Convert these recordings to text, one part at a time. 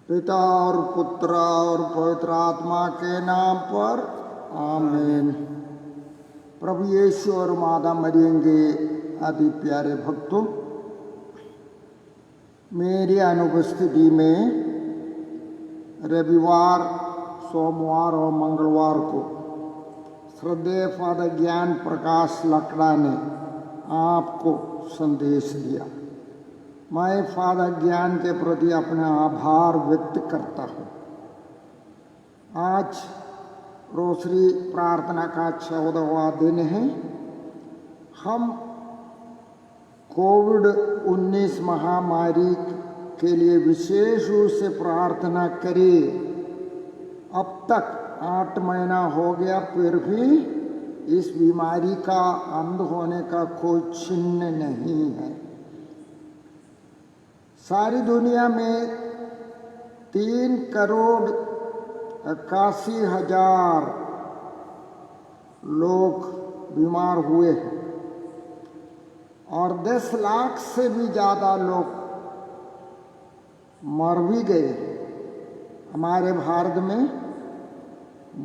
पिता और पुत्र और पवित्र आत्मा के नाम पर आमीन। प्रभु यीशु और माता मरियम के अति प्यारे भक्तों, मेरी अनुपस्थिति में रविवार, सोमवार और मंगलवार को श्रद्धेय फादर ज्ञान प्रकाश लकड़ा ने आपको संदेश दिया। मैं फादर ज्ञान के प्रति अपना आभार व्यक्त करता हूँ। आज रोसरी प्रार्थना का 14वां दिन है। हम कोविड-19 महामारी के लिए विशेष रूप से प्रार्थना करें। अब तक 8 महीना हो गया, फिर भी इस बीमारी का अंत होने का कोई चिन्ह नहीं है। सारी दुनिया में 3,81,000 लोग बीमार हुए हैं और 10 लाख से भी ज़्यादा लोग मर भी गए। हमारे भारत में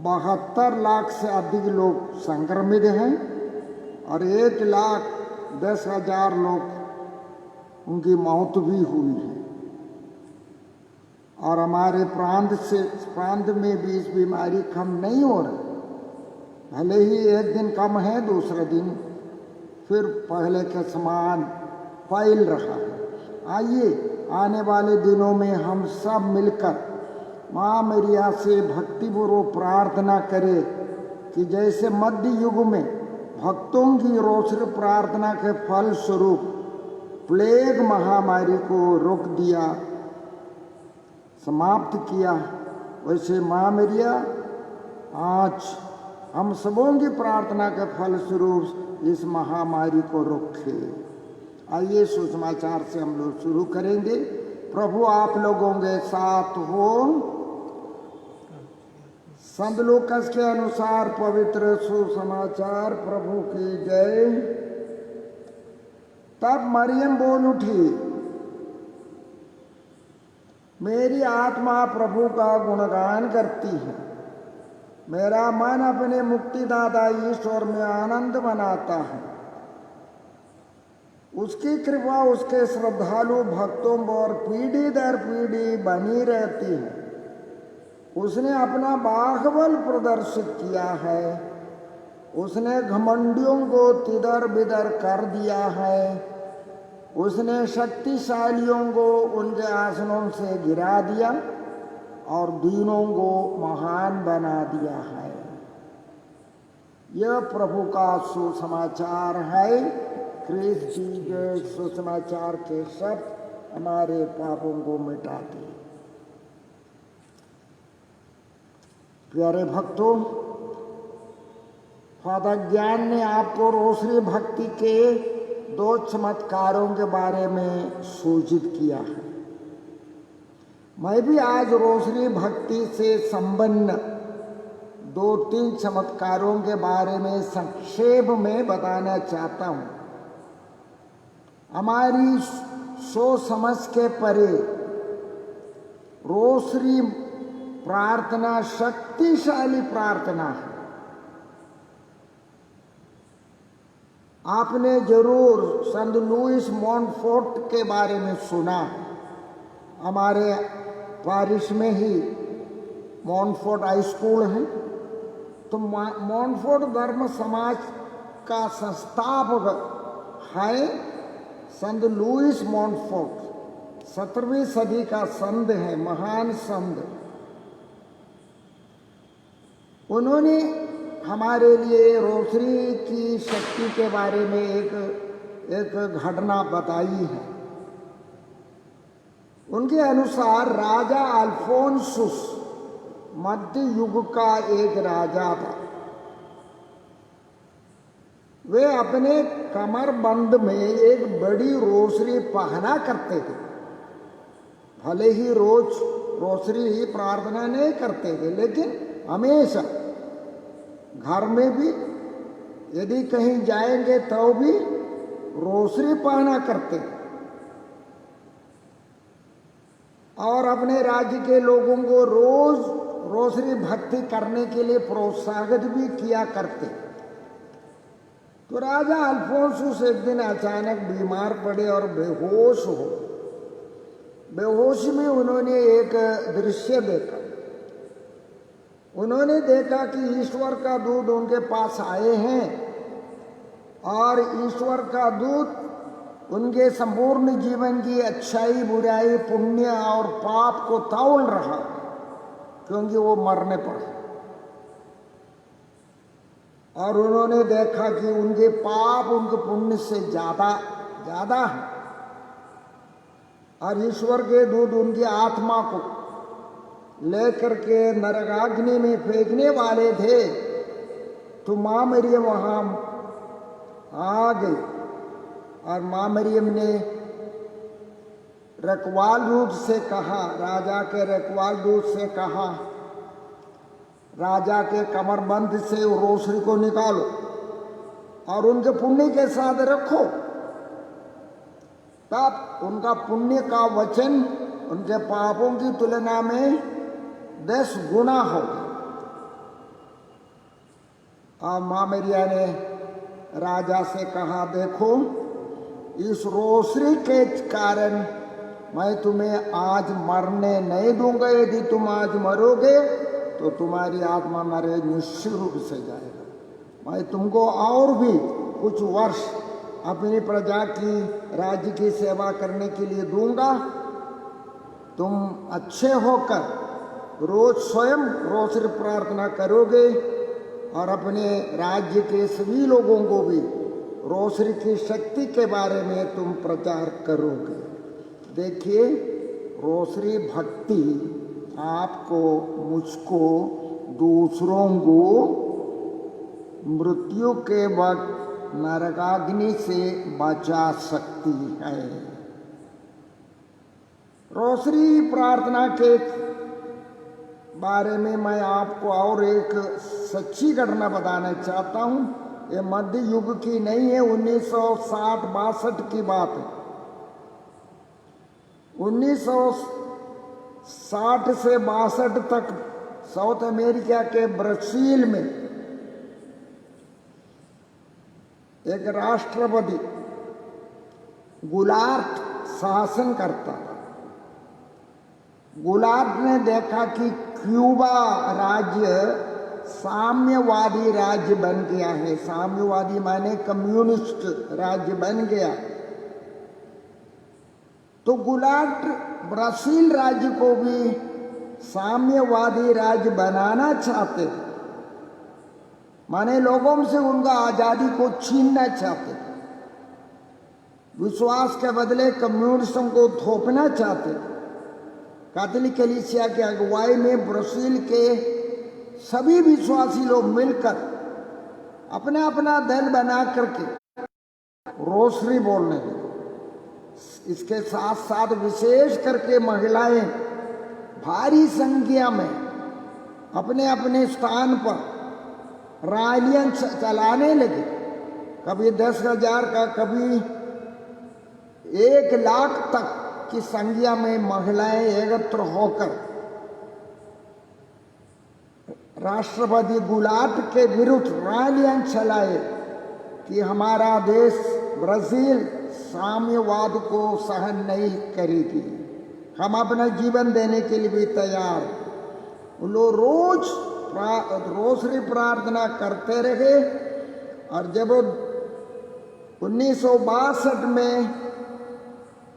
72 लाख से अधिक लोग संक्रमित हैं और 1,10,000 लोग उनकी मौत भी हुई है। और हमारे प्रांत में भी इस बीमारी कम नहीं हो रही। भले ही एक दिन कम है, दूसरे दिन फिर पहले के समान फैल रहा है। आइए आने वाले दिनों में हम सब मिलकर माँ मरिया से भक्तिपूर्वक प्रार्थना करें कि जैसे मध्य युग में भक्तों की रोसरी प्रार्थना के फल स्वरूप प्लेग महामारी को रोक दिया, समाप्त किया, वैसे माँ मरिया आज हम सबों की प्रार्थना के फल स्वरूप इस महामारी को रोके। आइए सुसमाचार से हम लोग शुरू करेंगे। प्रभु आप लोगों के साथ हो। संत लूकास के अनुसार पवित्र सुसमाचार। प्रभु की जय। तब मरियम बोल उठी, मेरी आत्मा प्रभु का गुणगान करती है, मेरा मन अपने मुक्तिदाता ईश्वर में आनंद मनाता है। उसकी कृपा उसके श्रद्धालु भक्तों पर पीढ़ी दर पीढ़ी बनी रहती है। उसने अपना बाहुबल प्रदर्शित किया है, उसने घमंडियों को तिदर बिदर कर दिया है, उसने शक्तिशालियों को उनके आसनों से गिरा दिया और दीनों को महान बना दिया है। यह प्रभु का सुसमाचार है। क्रिस्त जी के सुसमाचार के शब्द हमारे पापों को मिटाते। प्यारे भक्तों, फादर ज्ञान ने आपको रोसरी भक्ति के 2 चमत्कारों के बारे में सूचित किया है। मैं भी आज रोसरी भक्ति से संबंध 2-3 चमत्कारों के बारे में संक्षेप में बताना चाहता हूँ। हमारी सोच समझ के परे रोसरी प्रार्थना शक्तिशाली प्रार्थना है। आपने जरूर संत लुइस मॉन्टफोर्ट के बारे में सुना। हमारे पारिश में ही मॉन्टफोर्ट हाई स्कूल है। तो मॉन्टफोर्ट धर्म समाज का संस्थापक है संत लुइस मॉन्टफोर्ट। 17वीं सदी का संत है, महान संत। उन्होंने हमारे लिए रोसरी की शक्ति के बारे में एक घटना बताई है। उनके अनुसार राजा अल्फोंसुस मध्य युग का एक राजा था। वे अपने कमरबंद में एक बड़ी रोसरी पहना करते थे। भले ही रोज रोसरी ही प्रार्थना नहीं करते थे, लेकिन हमेशा घर में भी यदि कहीं जाएंगे तो भी रोसरी पहना करते। और अपने राज्य के लोगों को रोज रोसरी भक्ति करने के लिए प्रोत्साहित भी किया करते। तो राजा अल्फोंसुस एक दिन अचानक बीमार पड़े और बेहोश हो। बेहोश में उन्होंने एक दृश्य देखा। उन्होंने देखा कि ईश्वर का दूत उनके पास आए हैं और ईश्वर का दूत उनके संपूर्ण जीवन की अच्छाई, बुराई, पुण्य और पाप को तौल रहा, क्योंकि वो मरने पर। और उन्होंने देखा कि उनके पाप उनके पुण्य से ज्यादा है। और ईश्वर के दूत उनकी आत्मा को लेकर के नरकाग्नि में फेंकने वाले थे। तो माँ मरियम वहां आ गई और माँ मरियम ने रखवाल दूत से कहा, राजा के रखवाल दूत से कहा, राजा के कमरबंद से रोसरी को निकालो और उनके पुण्य के साथ रखो। तब उनका पुण्य का वचन उनके पापों की तुलना में 10 गुना होगा। और माँ मरिया ने राजा से कहा, देखो इस रोसरी के कारण मैं तुम्हें आज मरने नहीं दूंगा। यदि तुम आज मरोगे तो तुम्हारी आत्मा मेरे निश्चित रूप से जाएगा। मैं तुमको और भी कुछ वर्ष अपनी प्रजा की राज्य की सेवा करने के लिए दूंगा। तुम अच्छे होकर रोज स्वयं रोसरी प्रार्थना करोगे और अपने राज्य के सभी लोगों को भी रोसरी की शक्ति के बारे में तुम प्रचार करोगे। देखिए, रोसरी भक्ति आपको, मुझको, दूसरों को मृत्यु के वक्त नरकाग्नि से बचा सकती है। रोसरी प्रार्थना के बारे में मैं आपको और एक सच्ची घटना बताना चाहता हूँ। ये मध्य युग की नहीं है, 1960-62 की बात है। 1960 से 62 तक साउथ अमेरिका के ब्राजील में एक राष्ट्रपति गुलार्ट शासन करता था। गुलार्ट ने देखा कि क्यूबा राज्य साम्यवादी राज्य बन गया है। साम्यवादी माने कम्युनिस्ट राज्य बन गया। तो गुलार्ट ब्राजील राज्य को भी साम्यवादी राज्य बनाना चाहते थे, माने लोगों से उनका आजादी को छीनना चाहते थे, विश्वास के बदले कम्युनिज्म को थोपना चाहते थे। कैथोलिक कलीसिया की अगुवाई में ब्राजील के सभी विश्वासी लोग मिलकर अपना अपना दल बना करके रोसरी बोलने लगे। इसके साथ साथ विशेष करके महिलाएं भारी संख्या में अपने अपने स्थान पर रैलियां चलाने लगे। कभी 10,000 का, कभी 1 लाख तक की संख्या में महिलाएं एकत्र होकर राष्ट्रपति गुलार्ट के विरुद्ध रैलियां चलाए कि हमारा देश ब्राजील साम्यवाद को सहन नहीं करेगी, हम अपना जीवन देने के लिए भी तैयार। वो लोग रोज रोसरी प्रार्थना करते रहे। और जब 1962 में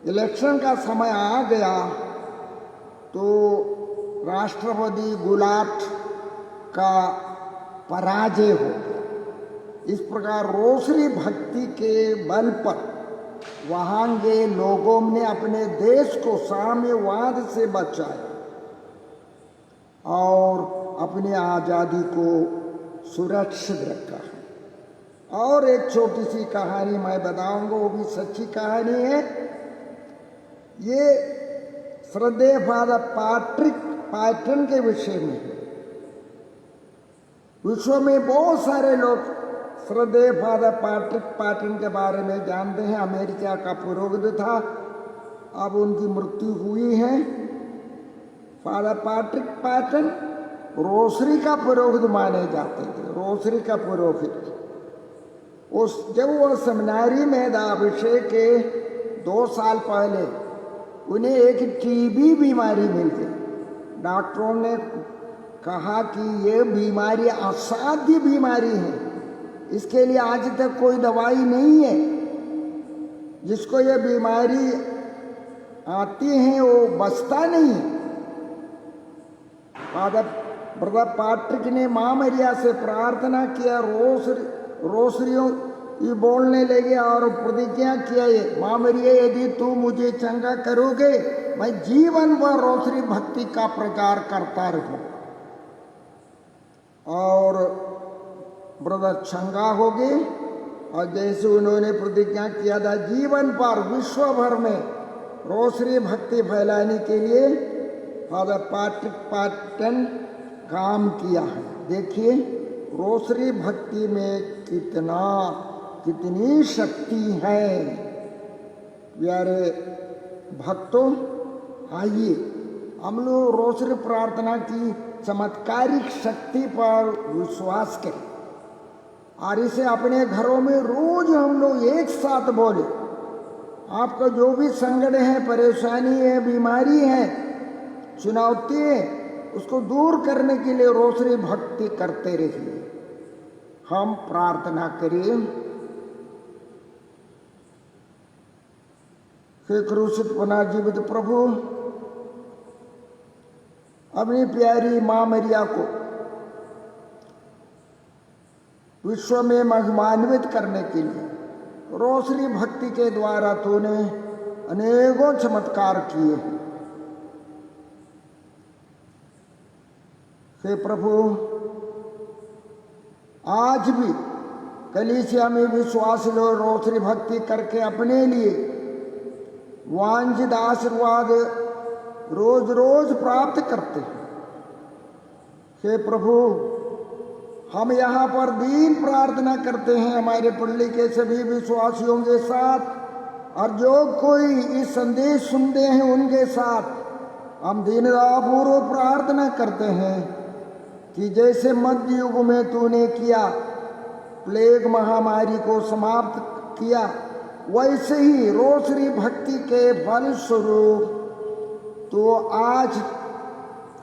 इलेक्शन का समय आ गया तो राष्ट्रपति गुलार्ट का पराजय हो गया। इस प्रकार रोसरी भक्ति के बल पर वहां के लोगों ने अपने देश को साम्यवाद से बचाया और अपनी आज़ादी को सुरक्षित रखा। और एक छोटी सी कहानी मैं बताऊंगा, वो भी सच्ची कहानी है। ये श्रद्धेय फादर पैट्रिक पैटन के विषय में है। विश्व में बहुत सारे लोग श्रद्धेय फादर पैट्रिक पैटन के बारे में जानते हैं। अमेरिका का पुरोहित था, अब उनकी मृत्यु हुई है। फादर पैट्रिक पैटन रोसरी का पुरोहित माने जाते थे, रोसरी का पुरोहित। जब वो सेमिनारी में था अभिषेक के 2 साल पहले, उन्हें एक टीबी बीमारी मिल गई। डॉक्टरों ने कहा कि ये बीमारी असाध्य बीमारी है, इसके लिए आज तक कोई दवाई नहीं है। जिसको ये बीमारी आती है वो बचता नहीं है। ब्रदर पैट्रिक ने माँ मरिया से प्रार्थना किया, रोसरियों ये बोलने लगे और प्रतिज्ञा किया, ये माँ मरिया यदि तू मुझे चंगा करोगे मैं जीवन भर रोसरी भक्ति का प्रचार करता रहूं। और ब्रदर चंगा हो गए, और जैसे उन्होंने प्रतिज्ञा किया था जीवन भर विश्व भर में रोसरी भक्ति फैलाने के लिए फादर पैट्रिक पैटन काम किया है। देखिए रोसरी भक्ति में कितनी शक्ति है। प्यारे भक्तों, आइए हम लोग रोसरी प्रार्थना की चमत्कारिक शक्ति पर विश्वास करें और इसे अपने घरों में रोज हम लोग एक साथ बोले। आपका जो भी संकट है, परेशानी है, बीमारी है, चुनौती है, उसको दूर करने के लिए रोसरी भक्ति करते रहिए। हम प्रार्थना करें। हे क्रूसित पुनर्जीवित प्रभु, अपनी प्यारी माँ मरिया को विश्व में महिमान्वित करने के लिए रोसरी भक्ति के द्वारा तूने अनेकों चमत्कार किए हैं। हे प्रभु, आज भी कलीसिया में विश्वासी लोग रोसरी भक्ति करके अपने लिए वांछित आशीर्वाद रोज रोज प्राप्त करते हैं। हे प्रभु, हम यहाँ पर दीन प्रार्थना करते हैं हमारे पल्ली के सभी विश्वासियों के साथ, और जो कोई इस संदेश सुनते हैं उनके साथ हम दीनतापूर्वक प्रार्थना करते हैं कि जैसे मध्य युग में तूने किया, प्लेग महामारी को समाप्त किया, वैसे ही रोसरी भक्ति के फल स्वरूप तो आज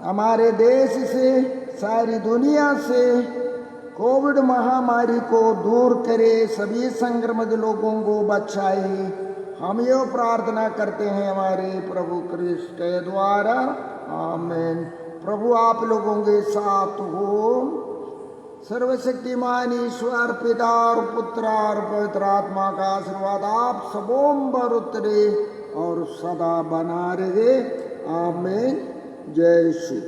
हमारे देश से, सारी दुनिया से कोविड महामारी को दूर करे, सभी संक्रमित लोगों को बचाए। हम ये प्रार्थना करते हैं हमारे प्रभु क्रिस्ट के द्वारा। आमीन। प्रभु आप लोगों के साथ हो। सर्वशक्तिमान ईश्वर पिता और पुत्र और पवित्र आत्मा का आशीर्वाद आप सबों पर उतरे और सदा बना रहे। आमीन। जय श्री